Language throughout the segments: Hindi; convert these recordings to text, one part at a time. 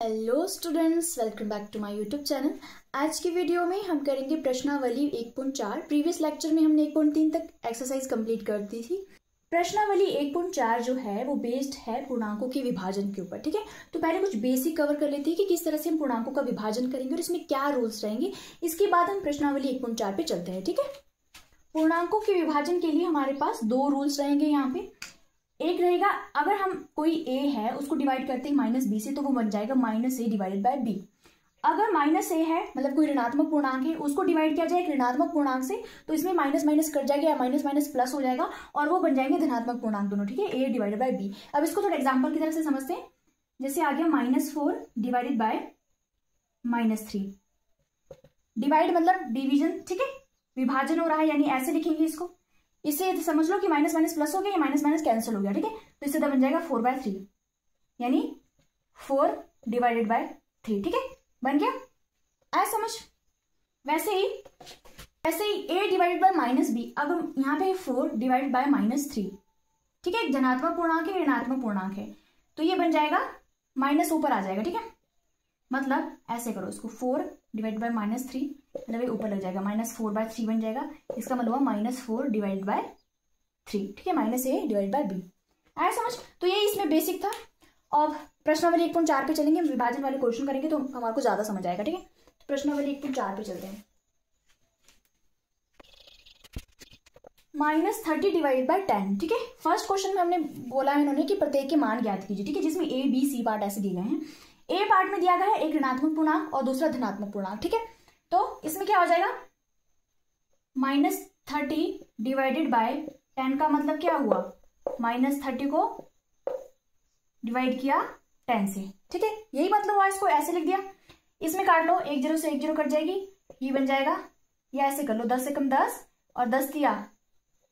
Hello students, welcome back to my YouTube channel. आज की वीडियो में हम करेंगे प्रश्नावली 1.4। प्रीवियस लेक्चर में हमने 1.3 तक एक्सरसाइज कंप्लीट कर दी थी। प्रश्नावली 1.4 जो है वो बेस्ड है पूर्णांकों के विभाजन के ऊपर। ठीक है, तो पहले कुछ बेसिक कवर कर लेते हैं कि किस तरह से हम पूर्णांकों का विभाजन करेंगे और इसमें क्या रूल्स रहेंगे। इसके बाद हम प्रश्नावली 1.4 पे चलते हैं। ठीक है, पूर्णांकों के विभाजन के लिए हमारे पास दो रूल्स रहेंगे यहाँ पे। एक रहेगा, अगर हम कोई a है उसको डिवाइड करते हैं -b से, तो वो बन जाएगा -a डिवाइडेड बाय b। अगर -a है मतलब कोई ऋणात्मक पूर्णांक है, उसको डिवाइड किया जाए एक ऋणात्मक पूर्णांक से, तो इसमें माइनस माइनस कट जाएगा या माइनस माइनस प्लस हो जाएगा और वो बन जाएंगे धनात्मक पूर्णांक दोनों। ठीक है, a डिवाइडेड बाय b। अब इसको थोड़ा एग्जाम्पल की तरफ से समझते हैं। जैसे आ गया -4 डिवाइडेड बाय -3। डिवाइड मतलब डिवीजन। ठीक है, विभाजन हो रहा है, यानी ऐसे लिखेंगे इसको। इससे समझ लो कि माइनस माइनस प्लस हो गया, या माइनस माइनस कैंसिल हो गया। ठीक है, तो इससे बन जाएगा 4/3, यानी 4 डिवाइडेड बाय 3। ठीक है, बन गया। आया समझ? वैसे ही a डिवाइडेड बाय -b। अब यहाँ पे 4 डिवाइडेड बाय -3। ठीक है, एक धनात्मक पूर्णांक है, ऋणात्मक पूर्णांक है, तो ये बन जाएगा माइनस ऊपर आ जाएगा। ठीक है, मतलब ऐसे करो इसको, 4 डिवाइड बाय -3 मतलब ये ऊपर लग जाएगा, -4/3 बन जाएगा। इसका मतलब हुआ -4 डिवाइड बाय 3। ठीक है, -a डिवाइड बाय b। आया समझ? तो ये इसमें बेसिक था। अब प्रश्नावली 1.4 पे चलेंगे, विभाजन वाले क्वेश्चन करेंगे तो हमारे को ज्यादा समझ आएगा। ठीक है, तो प्रश्नावली 1.4 पे चलते हैं। -30 डिवाइड बाय 10। ठीक है, फर्स्ट क्वेश्चन में हमने बोला है इन्होंने कि प्रत्येक के मान ज्ञात कीजिए। ठीक है, जिसमें a b c पार्ट ऐसे दिए गए हैं। ए पार्ट में दिया गया है एक ऋणात्मक पूर्णांक और दूसरा धनात्मक पूर्णांक। ठीक है, तो इसमें क्या हो जाएगा, -30 डिवाइडेड बाय 10 का मतलब क्या हुआ, -30 को डिवाइड किया 10 से। ठीक है, यही मतलब हुआ, इसको ऐसे लिख दिया। इसमें काट लो, 1 0 से 1 0 कट जाएगी, ये बन जाएगा। या ऐसे कर लो, 10 से कम 10 और 10 दिया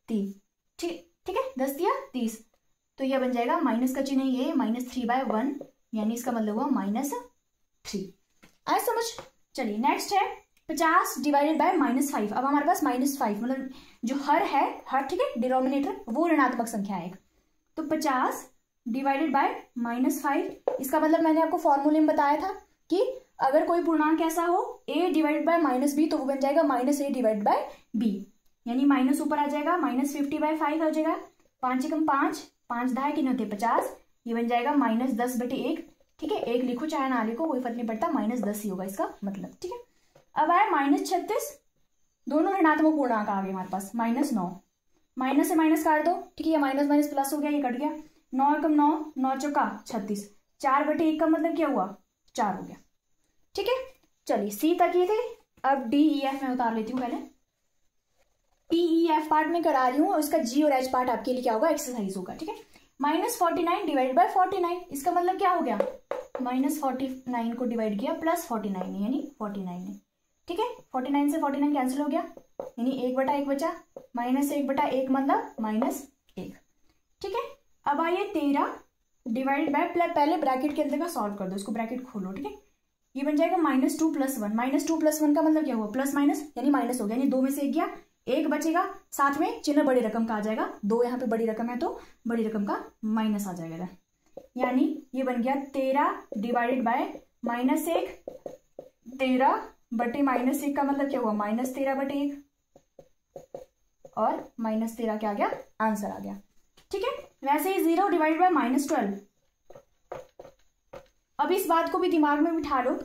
30। ठीक है, 10 दिया 30, तो यह बन जाएगा माइनस का चिन्ह, ये -3/1, यानी इसका मतलब हुआ -3। आए समझ? चलिए नेक्स्ट है 50 डिवाइडेड बाय -5। अब हमारे पास -5 मतलब जो हर है, हर, ठीक है, डिनोमिनेटर वो ऋणात्मक संख्या है। तो 50 डिवाइडेड बाय -5, इसका मतलब मैंने आपको फॉर्मूले में बताया था कि अगर कोई पूर्णांक ऐसा हो a डिवाइडेड बाय -b, तो वो बन जाएगा -a डिवाइडेड बाय b, यानी माइनस ऊपर आ जाएगा, -50/5 हो जाएगा। 5 कम 5, 5 10 कितने होते 50, ये बन जाएगा -10/1। ठीक है, 1 लिखो चाहे ना लिखो, कोई फर्क नहीं पड़ता, -10 ही होगा इसका मतलब। ठीक है, अब आया -36, दोनों ऋणात्मक पूर्णांक आ गए हमारे पास। -9, माइनस से माइनस काट दो। ठीक है, ये माइनस माइनस प्लस हो गया, ये कट गया। 9 कम 9, 9 चौका 36, 4/1 का मतलब क्या हुआ, 4 हो गया। ठीक है, चलिए सी तक ये थे। अब डी ई एफ में उतार लेती हूँ। पहले डी ई एफ पार्ट में करा रही हूँ, और उसका जी और एच पार्ट आपके लिए क्या होगा, एक्सरसाइज होगा। ठीक है, -49 डिवाइड बाय 49, इसका मतलब क्या हो गया, -49 को डिवाइड किया +49 यानी 49 है। ठीक है, 49 से 49 कैंसिल हो गया, यानी 1/1 बचा, -1/1 मतलब -1। ठीक है, अब आइए 13 डिवाइड बाय, पहले ब्रैकेट के अंदर का सॉल्व कर दो, इसको ब्रैकेट खोलो। ठीक है, ये बन जाएगा -2 + 1। -2 + 1 का मतलब क्या हुआ, प्लस माइनस यानी माइनस हो गया, यानी 2 में से 1 गया, 1 बचेगा, साथ में चिन्ह बड़ी रकम का आ जाएगा। 2 यहाँ पे बड़ी रकम है तो बड़ी रकम का माइनस आ जाएगा, यानी ये बन गया 13 डिवाइडेड बाय -1। 13 बटे -1 का मतलब क्या हुआ, -13/1, और -13 क्या आ गया, आंसर आ गया। ठीक है, वैसे ही 0 डिवाइडेड बाय -12। अब इस बात को भी दिमाग में बिठा लो,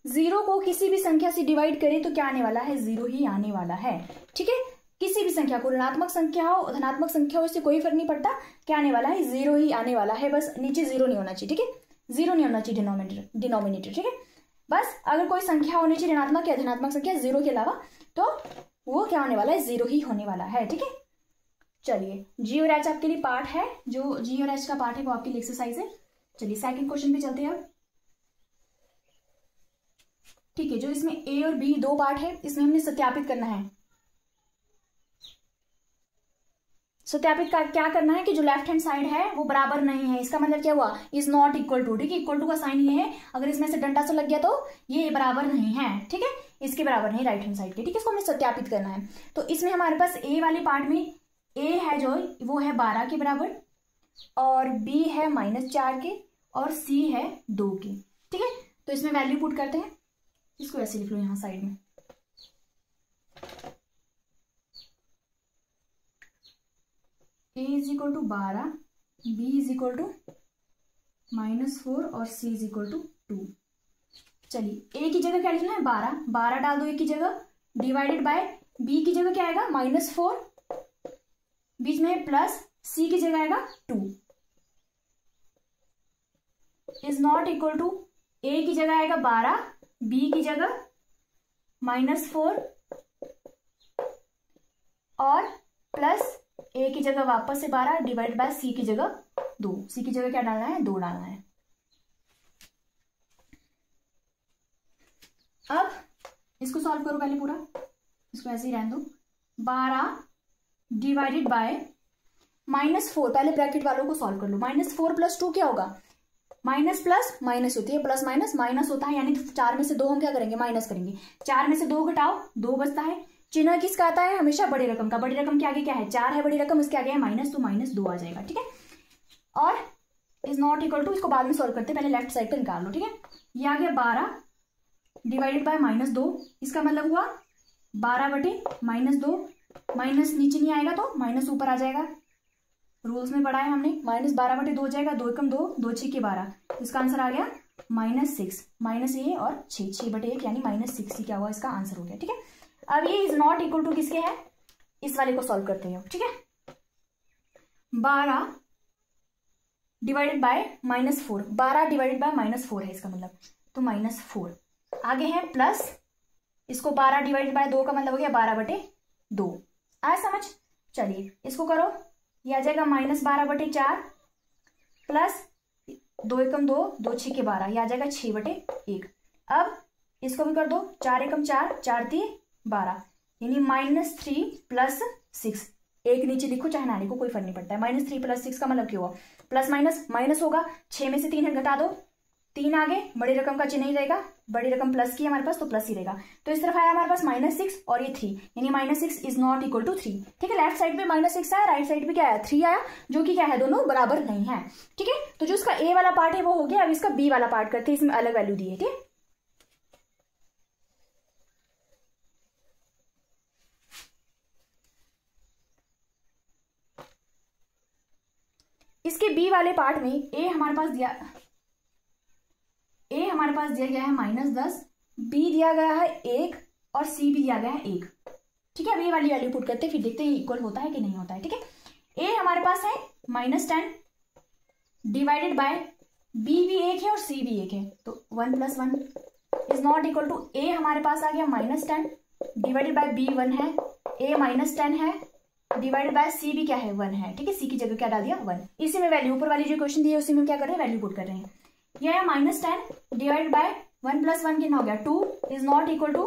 0 को किसी भी संख्या से डिवाइड करें तो क्या आने वाला है, 0 ही आने वाला है। ठीक है, किसी भी संख्या को, ऋणात्मक संख्या हो धनात्मक संख्या हो, इससे कोई फर्क नहीं पड़ता, क्या आने वाला है, 0 ही आने वाला है। बस नीचे 0 नहीं होना चाहिए। ठीक है, 0 नहीं होना चाहिए डिनोमिनेटर। ठीक है, बस अगर कोई संख्या होनी चाहिए ऋणात्मक या धनात्मक संख्या 0 के अलावा, तो वो क्या होने वाला है, 0 ही होने वाला है। ठीक है, चलिए जी और एच आपके लिए पार्ट है, जो जी और एच का पार्ट है वो आपके लिए एक्सरसाइज है। चलिए सेकंड क्वेश्चन पे चलते हैं अब। ठीक है, जो इसमें ए और बी दो पार्ट है, इसमें हमने सत्यापित करना है। सत्यापित क्या करना है कि जो लेफ्ट हैंड साइड है वो बराबर नहीं है, इसका मतलब क्या हुआ, इज नॉट इक्वल टू। ठीक है, इक्वल टू का साइन ये है, अगर इसमें से डंडा से लग गया तो ये बराबर नहीं है। ठीक है, इसके बराबर नहीं राइट हैंड साइड के। ठीक है, इसको हमें सत्यापित करना है। तो इसमें हमारे पास ए वाले पार्ट में ए है जो वो है 12 के बराबर, और बी है -4 के, और सी है 2 के। तो इसमें वैल्यू पुट करते हैं, इसको ऐसे लिख लो यहाँ साइड में। a is equal to 12, b is equal to -4 और c इज इक्वल टू 2। चलिए a की जगह क्या लिखना है 12, 12 डाल दो a की जगह, डिवाइडेड बाय b की जगह क्या आएगा -4, बीच में प्लस, c की जगह आएगा 2, is not equal to a की जगह आएगा 12, b की जगह -4 और प्लस a की जगह वापस से 12 डिवाइड बाय c की जगह 2, c की जगह क्या डालना है 2 डालना है। अब इसको सॉल्व करो पहले पूरा, इसको ऐसे ही रहने दो। 12 डिवाइडेड बाय -4, पहले ब्रैकेट वालों को सॉल्व कर लो। -4 + 2 क्या होगा, माइनस प्लस माइनस होती है, प्लस माइनस माइनस होता है, यानी 4 में से 2 हम क्या करेंगे माइनस करेंगे। 4 में से 2 घटाओ 2 बचता है। चिन्ह किसका आता है हमेशा बड़ी रकम का, बड़ी रकम के आगे क्या है 4 है, बड़ी रकम इसके आगे है माइनस, तो -2 आ जाएगा। ठीक है, और इज नॉट इक्वल टू, इसको बाद में सॉल्व करते हैं, पहले लेफ्ट साइड पे निकाल लो। ठीक है, ये आ गया 12 डिवाइडेड बाय -2, इसका मतलब हुआ 12/-2, माइनस नीचे नहीं आएगा तो माइनस ऊपर आ जाएगा, रूल्स में पढ़ा है हमने। -12/2 हो जाएगा, 2 एकम 2, 2 6 के 12, इसका आंसर आ गया -6, माइनस ये और 6/1 यानी -6 ही क्या हुआ इसका आंसर हो गया। ठीक है, अब ये इज नॉट इक्वल टू किसके है, इस वाले को सॉल्व करते हैं। ठीक है, 12 डिवाइडेड बाय -4, 12 डिवाइडेड बाय -4 है इसका मतलब, तो -4 आगे है प्लस, इसको 12 डिवाइडेड बाय 2 का मतलब हो गया 12/2। आया समझ, चलिए इसको करो, ये आ जाएगा -12/4 प्लस 2 एकम 2, 2 6 के 12, ये आ जाएगा 6/1। अब इसको भी कर दो, 4 एकम 4, 4 3 12, यानी -3 + 6, एक नीचे लिखो चाहे ना लिखो कोई फर्क नहीं पड़ता है। -3 + 6 का मतलब क्या हुआ, प्लस माइनस माइनस होगा, 6 में से 3 घटा दो, 3 आगे, बड़ी रकम का चिन्ह ही रहेगा, बड़ी रकम प्लस की हमारे पास तो प्लस ही रहेगा, तो इस तरफ आया हमारे पास -6 और ये 3, यानी -6 इज नॉट इक्वल टू 3। ठीक है, लेफ्ट साइड पे -6 आया, राइट साइड पे क्या आया 3 आया, जो कि क्या है दोनों बराबर नहीं है। ठीक है, तो जो इसका ए वाला पार्ट है वो हो गया, अब इसका बी वाला पार्ट करते हैं, इसमें अलग वैल्यू दी है। ठीक, इसके बी वाले पार्ट में ए हमारे पास दिया गया है -10, बी दिया गया है 1 और सी भी दिया गया है 1। ठीक है, अब ये वाली वैल्यू पुट करते हैं, फिर देखते हैं इक्वल होता है कि नहीं होता है। ठीक है, ए हमारे पास है -10 डिवाइडेड बाय बी भी 1 है और सी भी 1 है, तो 1 + 1 इज नॉट इक्वल टू, ए हमारे पास आ गया -10 डिवाइडेड बाय बी 1 है, ए -10 है डिवाइडेड बाय सी भी क्या है 1 है। ठीक है, सी की जगह क्या डाल दिया 1, इसी में वैल्यू ऊपर वाली जो क्वेश्चन दी है उसी में क्या कर रहे हैं वैल्यू पुट कर रहे हैं। ये है -10 डिवाइड बाय 1 + 1 कितना हो गया 2 इज नॉट इक्वल टू,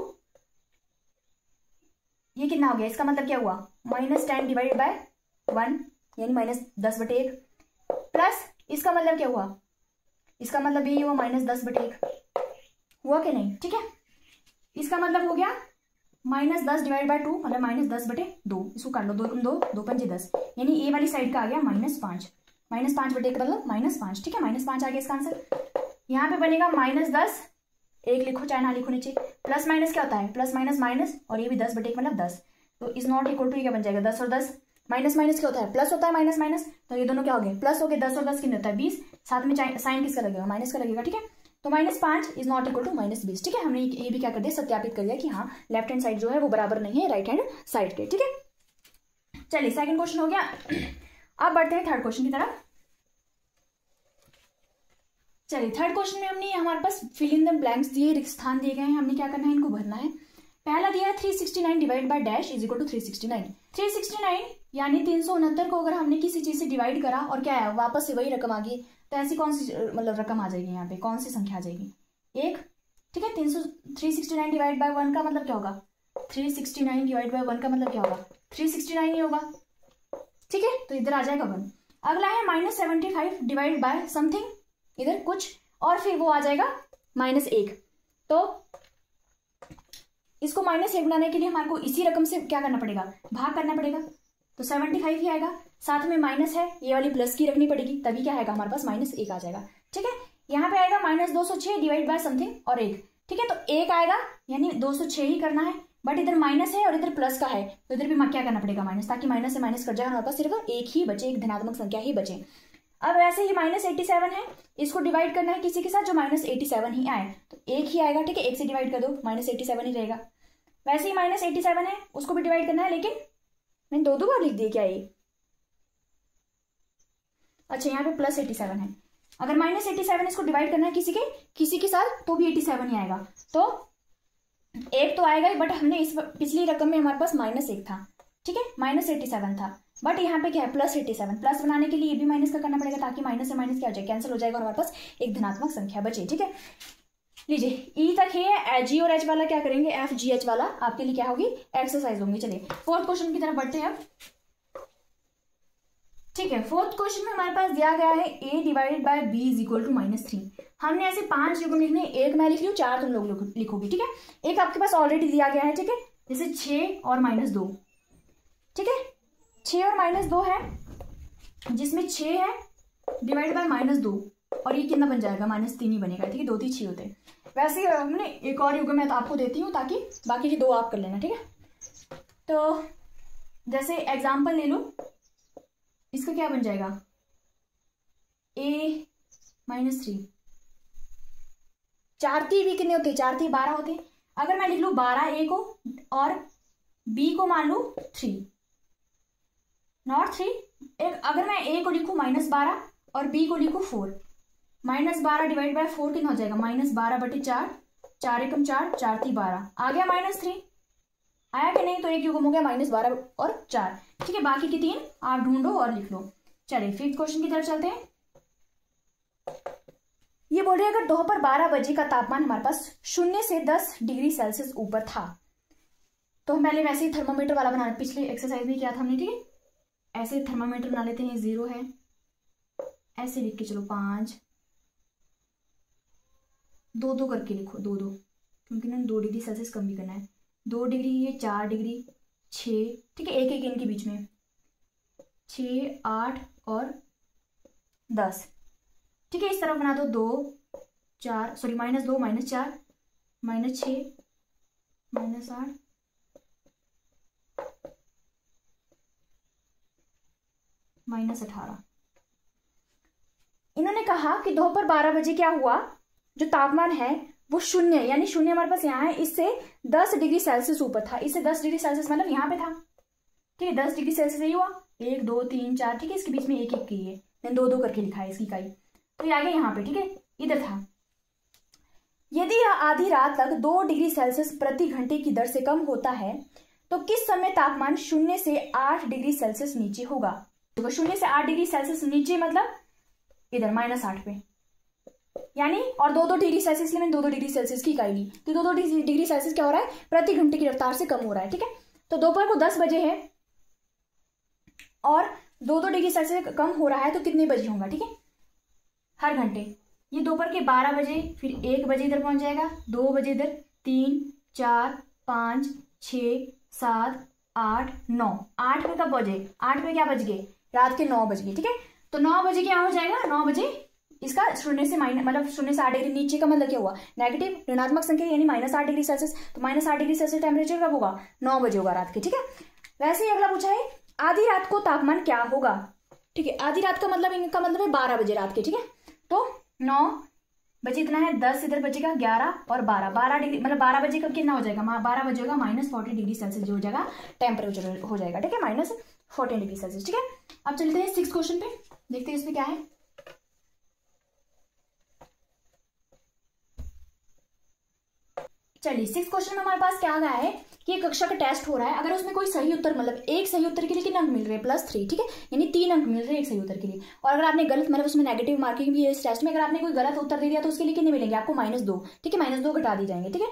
ये कितना हो गया, इसका मतलब क्या हुआ -10 डिवाइडेड बाय 1 यानी -10/1 प्लस इसका मतलब क्या हुआ, इसका मतलब ये हुआ -10/1 हुआ कि नहीं। ठीक है, इसका मतलब हो गया -10 डिवाइड बाय 2 मतलब -10/2, इसको कर लो, 2 एकम 2, 2 पंजे 10, यानी ए वाली साइड का आ गया -5, -5/1 मतलब -5। ठीक है, -5 आ गया इसका आंसर। यहाँ पे बनेगा -10, 1 लिखो चाहे ना लिखो नीचे, प्लस माइनस क्या होता है प्लस माइनस माइनस, और ये भी 10/1 मतलब 10, तो इज नॉट इक्वल टू क्या बन जाएगा 10 और 10, माइनस माइनस क्या होता है प्लस होता है, माइनस माइनस, तो ये दोनों क्या हो गए प्लस हो गए, 10 और 10 कितने होता है 20, साथ में साइन किसका लगेगा माइनस का लगेगा। ठीक है, तो -5 इज नॉट इक्वल टू -20। ठीक है, हमने ये भी क्या कर दिया सत्यापित कर दिया कि हाँ लेफ्ट हैंड साइड जो है वो बराबर नहीं है राइट हैंड साइड के। ठीक है, चलिए सेकंड क्वेश्चन हो गया, अब बढ़ते हैं थर्ड क्वेश्चन की तरफ। चलिए थर्ड क्वेश्चन में हमने हमारे पास फिल इन द ब्लैंक्स दिए, रिक्त स्थान दिए गए हैं, हमने क्या करना है इनको भरना है। पहला दिया है 369 divide by dash is equal to 369, 369 यानी 369 को अगर हमने किसी चीज से डिवाइड करा और क्या है वापस से वही रकम आ गई, तो ऐसी कौन सी मतलब रकम आ जाएगी, यहाँ पे कौन सी संख्या आ जाएगी 1। ठीक है, 369 डिवाइड बाय 1 का मतलब क्या होगा, 369 डिवाइड बाय 1 का मतलब क्या होगा 369 ही होगा। ठीक है, तो इधर आ जाएगा 1। अगला है -75 डिवाइड बाय समथिंग, इधर कुछ, और फिर वो आ जाएगा -1, तो इसको -1 बनाने के लिए हमारे को इसी रकम से क्या करना पड़ेगा भाग करना पड़ेगा, तो 75 ही आएगा, साथ में माइनस है ये वाली प्लस की रखनी पड़ेगी, तभी क्या आएगा हमारे पास -1 आ जाएगा। ठीक है, यहाँ पे आएगा -206 डिवाइड बाय समथिंग और 1, ठीक है। तो 1 आएगा यानी 206 ही करना है, बट इधर माइनस है और इधर प्लस का है, तो इधर भी क्या करना पड़ेगा माइनस, ताकि माइनस से माइनस कट जाए, हमारे पास सिर्फ एक ही बचे, एक धनात्मक संख्या ही बचे। अब ऐसे ही -87 है, इसको डिवाइड करना है किसी के साथ जो -87 ही आए, तो 1 ही आएगा, ठीक है। 1 से डिवाइड कर दो, -87 ही रहेगा। वैसे ही -87 है, उसको भी डिवाइड करना है, लेकिन मैंने दो बार लिख दिया क्या ये? अच्छा, यहाँ पे +87 है। अगर -87 इसको डिवाइड करना है किसी के साथ, तो भी 87 ही आएगा। तो 1 तो आएगा ही, बट हमने इस पिछली रकम में हमारे पास -1 था, ठीक है, -87 था, बट यहाँ पे क्या है +87। प्लस बनाने के लिए ये भी माइनस का करना पड़ेगा, ताकि माइनस से माइनस क्या हो जाए, कैंसिल हो जाएगा और हमारे पास एक धनात्मक संख्या बचे, ठीक है। लीजिए, ई तक है, जी और एच वाला क्या करेंगे, एफ जी एच वाला आपके लिए क्या होगी, एक्सरसाइज होंगी। चलिए 4th क्वेश्चन की तरफ बढ़ते हैं अब, ठीक है। 4th क्वेश्चन में हमारे पास दिया गया है a divided by b is equal to -3। हमने ऐसे 5 युग्म लिखने, एक मैं लिख रही हूँ, 4 तुम लोग लिखोगे, ठीक है। एक आपके पास ऑलरेडी दिया गया है, ठीक है, जैसे 6 और -2, ठीक है। 6 और -2 है, जिसमें 6 है डिवाइड बाय -2, और ये कितना बन जाएगा, -3 ही बनेगा, ठीक है। 2 3 6 होते हैं। वैसे हमने एक और युग्म मैं तो आपको देती हूँ, ताकि बाकी के 2 आप करलेना, ठीक है। तो जैसे एग्जाम्पल ले लो, इसका क्या बन जाएगा, a -3। 4 3 भी कितने होते हैं, 4 3 12 होते हैं। अगर मैं लिख लू 12 a को और b को मान लू 3, नॉट 3, अगर मैं a को लिखू -12 और b को लिखू 4, -12 डिवाइड बाय 4 कितना हो जाएगा, -12/4, 4 एकम 4, 4 3 12, आ गया -3, आया कि नहीं। तो एक युग्म हो गया -12 और 4, ठीक है। बाकी की 3 आप ढूंढो और लिख लो। चलिए 5th क्वेश्चन की तरफ चलते हैं। ये बोल रहे हैं अगर दोपहर 12 बजे का तापमान हमारे पास 0 से 10 डिग्री सेल्सियस ऊपर था, तो हम पहले वैसे ही थर्मोमीटर वाला बनाना, पिछले एक्सरसाइज में किया था हमने, ठीक है। ऐसे थर्मोमीटर बना लेते हैं, 0 है, ऐसे लिख के चलो 5, 2 करके लिखो, 2 क्योंकि ना 2 डिग्री सेल्सियस कम भी करना है। 2 डिग्री, ये 4 डिग्री, 6, ठीक है, एक इनके बीच में 6 8 और 10, ठीक है। इस तरफ बना दो 2 4, सॉरी -2 -4 -6 -8 -18। इन्होंने कहा कि दोपहर 12 बजे क्या हुआ, जो तापमान है वो 0, यानी 0 हमारे पास यहाँ है, इससे 10 डिग्री सेल्सियस ऊपर था। इससे 10 डिग्री सेल्सियस मतलब यहाँ पे था, ठीक है। 10 डिग्री सेल्सियस यही हुआ, 1 2 3 4, ठीक है। इसके बीच में 1 1 की है, मैंने 2 2 करके लिखा है इसकी इकाई, तो ये आ गया यहाँ पे, ठीक है, इधर था। यदि आधी रात तक 2 डिग्री सेल्सियस प्रति घंटे की दर से कम होता है, तो किस समय तापमान 0 से 8 डिग्री सेल्सियस नीचे होगा। तो 0 से 8 डिग्री सेल्सियस नीचे मतलब इधर -8 पे, यानी, और 2 2 डिग्री सेल्सियस, मैंने 2 2 डिग्री सेल्सियस की इकाई ली, तो 2 2 डिग्री सेल्सियस क्या हो रहा है, प्रति घंटे की रफ्तार से कम हो रहा है, ठीक है। तो दोपहर को 10 बजे है और 2 2 डिग्री सेल्सियस कम हो रहा है, तो कितने बजे होगा, ठीक है, हर घंटे। ये दोपहर के 12 बजे, फिर 1 बजे इधर पहुंच जाएगा, 2 बजे इधर, 3 4 5 6 7 8 9, 8 में कब बजे, 8 में क्या बज गए, रात के 9 बज गए, ठीक है। तो 9 बजे क्या हो जाएगा, 9 बजे इसका 0 से माइनस, मतलब 0 से 8 डिग्री नीचे का मतलब क्या हुआ, नेगेटिव, ऋणात्मक संख्या, यानी -8 डिग्री सेल्सियस। तो -8 डिग्री सेल्सियस टेम्परेचर कब होगा, 9 बजे होगा रात के, ठीक है। वैसे ही अगला पूछा है आधी रात को तापमान क्या होगा, ठीक है। आधी रात का मतलब, इनका मतलब है 12 बजे रात के, ठीक है। तो 9 बजे इतना है, 10 इधर बचेगा, 11 और 12 डिग्री, मतलब 12 बजे कब कितना हो जाएगा, 12 बजे होगा -40 डिग्री सेल्सियस जो हो जाएगा टेम्परेचर हो जाएगा, ठीक है, -40 डिग्री सेल्सियस, ठीक है। अब चलते हैं 6th क्वेश्चन पे, देखते हैं इसमें क्या है। चलिए 6th क्वेश्चन में हमारे पास क्या गया है कि कक्षा का टेस्ट हो रहा है, अगर उसमें कोई सही उत्तर, मतलब एक सही उत्तर के लिए कितने अंक मिल रहे हैं, +3, ठीक है, यानी 3 अंक मिल रहे हैं एक सही उत्तर के लिए। और अगर आपने गलत, मतलब उसमें नेगेटिव मार्किंग भी है इस टेस्ट में, अगर आपने कोई गलत उत्तर दे दिया तो उसके लिए कितने मिलेंगे आपको, -2, ठीक है, -2 घटा दी जाएंगे, ठीक है।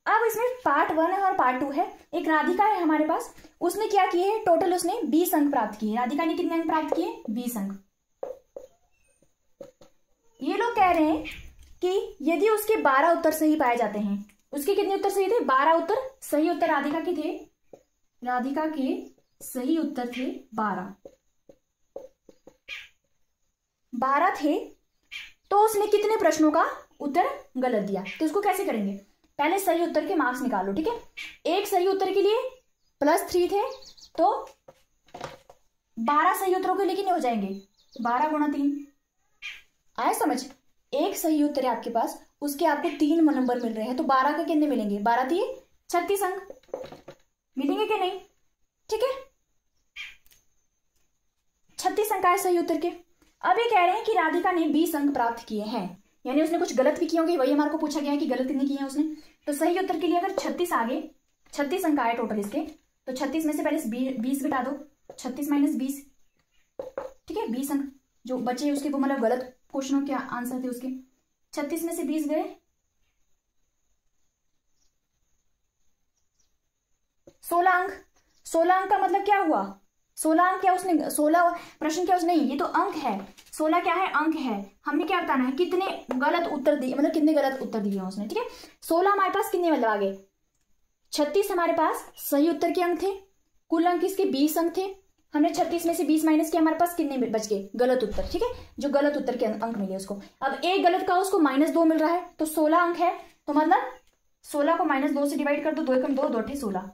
अब इसमें पार्ट 1 है और पार्ट 2 है। एक राधिका है हमारे पास, उसने क्या किए है, टोटल उसने 20 अंक प्राप्त किए। राधिका ने कितने अंक प्राप्त किए, 20 अंक। ये लोग कह रहे हैं कि यदि उसके 12 उत्तर सही पाए जाते हैं, उसके कितने उत्तर सही थे, 12 उत्तर सही उत्तर राधिका के थे, राधिका के सही उत्तर थे 12 थे, तो उसने कितने प्रश्नों का उत्तर गलत दिया। तो इसको कैसे करेंगे, पहले सही उत्तर के मार्क्स निकालो, ठीक है। एक सही उत्तर के लिए +3 थे, तो 12 सही उत्तरों के लिए कितने हो जाएंगे, 12 × 3। आया समझ। एक सही उत्तर है आपके पास, उसके आपको 3 नंबर मिल रहे हैं, तो 12 का कितने मिलेंगे, 12 × 3 = 36 अंक मिलेंगे कि नहीं, ठीक है। 36 अंक आए सही उत्तर के। अब ये कह रहे हैं कि राधिका ने 20 अंक प्राप्त किए हैं, यानी उसने कुछ गलत भी किए होंगे, वही हमारे को पूछा गया है कि गलत कितने किए हैं उसने। तो सही उत्तर के लिए अगर 36 आगे, 36 अंक आए टोटल इसके, तो 36 में से पहले 20 घटा दो, 36 - 20, ठीक है। 20 अंक जो बचे उसके, वो मतलब गलत क्वेश्चनों के आंसर थे उसके। 36 में से 20 गए 16 अंक। 16 अंक का मतलब क्या हुआ, 16 अंक क्या उसने, 16 प्रश्न क्या उसने, नहीं ये तो अंक है, 16 क्या है, अंक है। हमने क्या बताना है, कितने गलत उत्तर दिए, मतलब कितने गलत उत्तर दिए हैं उसने, ठीक है। 16 हमारे पास कितने मतलब आगे, 36 हमारे पास सही उत्तर के अंक थे, कुल अंक इसके 20 अंक थे। हमने 36 में से 20 माइनस किया, हमारे पास कितने बच गए, गलत उत्तर, ठीक है। जो गलत उत्तर के अंक मिले उसको, अब एक गलत का उसको -2 मिल रहा है, तो 16 अंक है, तो मतलब 16 को -2 से डिवाइड कर दो, 2 × 2 = 2 × 16,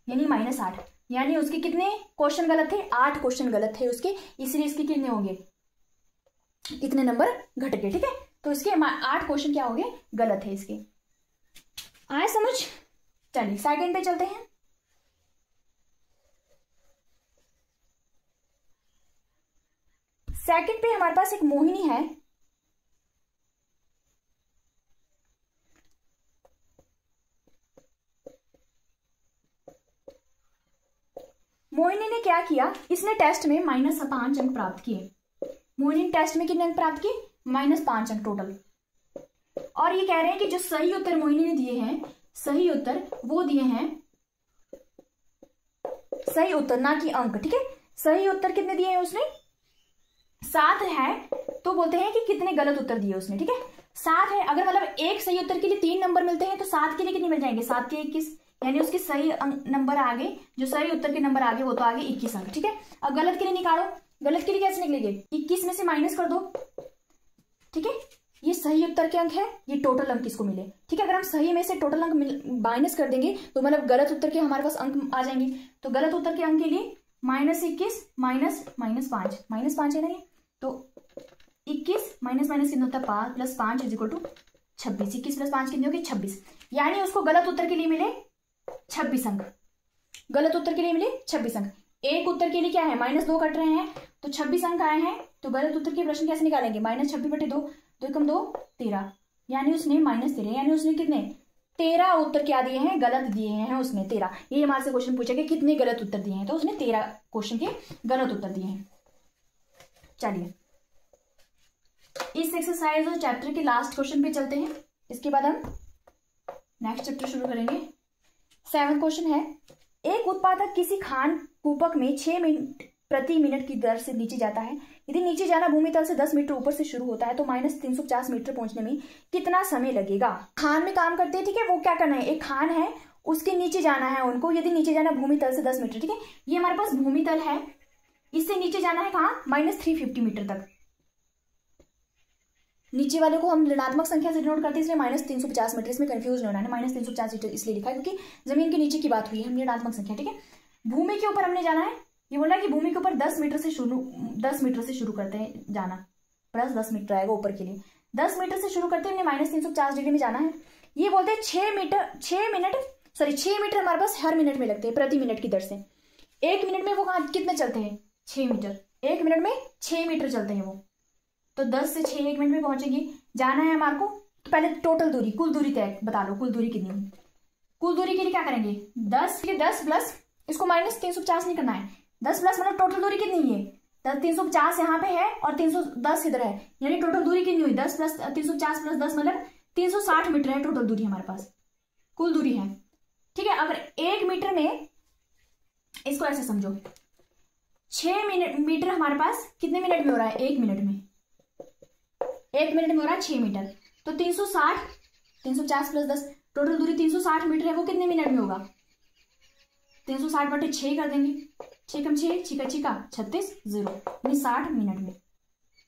यानी -8। यानी उसके कितने क्वेश्चन गलत थे, 8 क्वेश्चन गलत थे उसके, इसलिए इसके कितने होंगे, इतने नंबर घट गए, ठीक है। तो इसके 8 क्वेश्चन क्या हो गए, गलत है इसके। आए समझ। चलिए सेकंड पे चलते हैं। सेकंड पे हमारे पास एक मोहिनी है, मोहिनी ने क्या किया, इसने टेस्ट में -5 अंक प्राप्त किए। मोहिनी ने टेस्ट में कितने अंक प्राप्त किए, -5 अंक टोटल। और ये कह रहे हैं कि जो सही उत्तर मोहिनी ने दिए हैं, सही उत्तर वो दिए हैं, सही उत्तर ना कि अंक, ठीक है। सही उत्तर कितने दिए हैं उसने, 7 है, तो बोलते हैं कि कितने गलत उत्तर दिए उसने, ठीक है। 7 है, अगर मतलब एक सही उत्तर के लिए 3 नंबर मिलते हैं, तो 7 के लिए कितने मिल जाएंगे, 7 के 21, यानी उसके सही नंबर आगे, जो सही उत्तर के नंबर आगे वो तो आगे 21 अंक, ठीक है। अब गलत के लिए निकालो, गलत के लिए कैसे निकलेंगे, 21 में से माइनस कर दो, ठीक है। ये सही उत्तर के अंक है, ये टोटल अंक किसको मिले, ठीक है। अगर हम सही में से टोटल अंक माइनस कर देंगे, तो मतलब गलत उत्तर के हमारे पास अंक आ जाएंगे। तो गलत उत्तर के अंक के लिए -21 -5 है ना, ये तो 21 माइनस कितना होता है, 5 + 5 = 26। 21 + 5 कितने हो गए, 26। यानी उसको गलत उत्तर के लिए मिले 26 अंक, गलत उत्तर के लिए मिले 26 अंक। एक उत्तर के लिए क्या है, -2 कट रहे हैं, तो 26 अंक आए हैं। तो गलत उत्तर के प्रश्न कैसे निकालेंगे, -26/2, 2 × 2 = 13, यानी उसने -13, यानी उसने कितने 13 उत्तर क्या दिए हैं, गलत दिए हैं उसने 13। ये हमारे से क्वेश्चन पूछा कि कितने गलत उत्तर दिए हैं, तो उसने 13 क्वेश्चन के गलत उत्तर दिए हैं। चलिए इस एक्सरसाइज और चैप्टर के लास्ट क्वेश्चन पे चलते हैं, इसके बाद हम नेक्स्ट चैप्टर शुरू करेंगे। 7वां क्वेश्चन है, एक उत्पादक किसी खान कूपक में 6 मिनट प्रति मिनट की दर से नीचे जाता है। यदि नीचे जाना भूमि तल से 10 मीटर ऊपर से शुरू होता है, तो -350 मीटर पहुंचने में कितना समय लगेगा। खान में काम करते हैं, ठीक है। वो क्या करना है, एक खान है, उसके नीचे जाना है उनको। यदि नीचे जाना भूमि तल से 10 मीटर, ठीक है। ये हमारे पास भूमि तल है, इससे नीचे जाना है कहाँ, -350 मीटर तक। नीचे वाले को हम ऋणात्मक संख्या से डिनोट करते हैं, इसलिए -350 मीटर। इसमें कंफ्यूज नहीं होना है, -350 मीटर इसलिए लिखा है क्योंकि जमीन के नीचे की बात हुई है, हम ऋणात्मक संख्या, ठीक है। भूमि के ऊपर हमने जाना है, ये बोला कि भूमि के ऊपर 10 मीटर से शुरू करते हैं जाना, प्लस 10 मीटर आएगा ऊपर के लिए। 10 मीटर से शुरू करते हैं, हमने -350 डिग्री में जाना है। ये बोलते हैं 6 मीटर हमारे पास हर मिनट में लगते हैं, प्रति मिनट की दर से। 1 मिनट में वो कितने चलते हैं, 6 मीटर। 1 मिनट में 6 मीटर चलते हैं वो, तो 10 से 6 1 मिनट में पहुंचेगी। जाना है हमारे को, तो पहले टोटल दूरी, कुल दूरी तय बता लो, कुल दूरी कितनी है। कुल दूरी के लिए क्या करेंगे, 10 प्लस इसको -350 नहीं करना है, 10 प्लस मतलब टोटल दूरी कितनी है, 350 यहाँ पे है और 310 इधर है, यानी टोटल दूरी कितनी हुई, 10 + 350 + 10 मतलब 360 मीटर है टोटल दूरी हमारे पास, कुल दूरी है, ठीक है। अगर 1 मीटर में, इसको ऐसे समझो, 6 मीटर हमारे पास कितने मिनट में हो रहा है, 1 मिनट में। 1 मिनट में हो रहा है 6 मीटर, तो 360, 350 + 10 टोटल दूरी 360 मीटर है, वो कितने मिनट में होगा, 360/6 कर देंगे, 6 × 6 = 36, 0 यानी 60 मिनट में।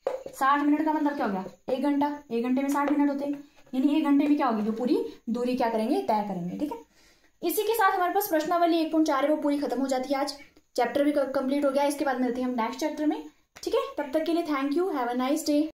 60 मिनट का मतलब क्या हो गया, 1 घंटा। 1 घंटे में 60 मिनट होते हैं, यानी 1 घंटे में क्या होगी, जो पूरी दूरी क्या करेंगे, तय करेंगे। ठीक है, इसी के साथ हमारे पास प्रश्नावली 1.4 है वो पूरी खत्म हो जाती है। आज चैप्टर भी कंप्लीट हो गया। इसके बाद मिलते हैं हम नेक्स्ट चैप्टर में। ठीक है, तब तक के लिए thank you, have a nice day.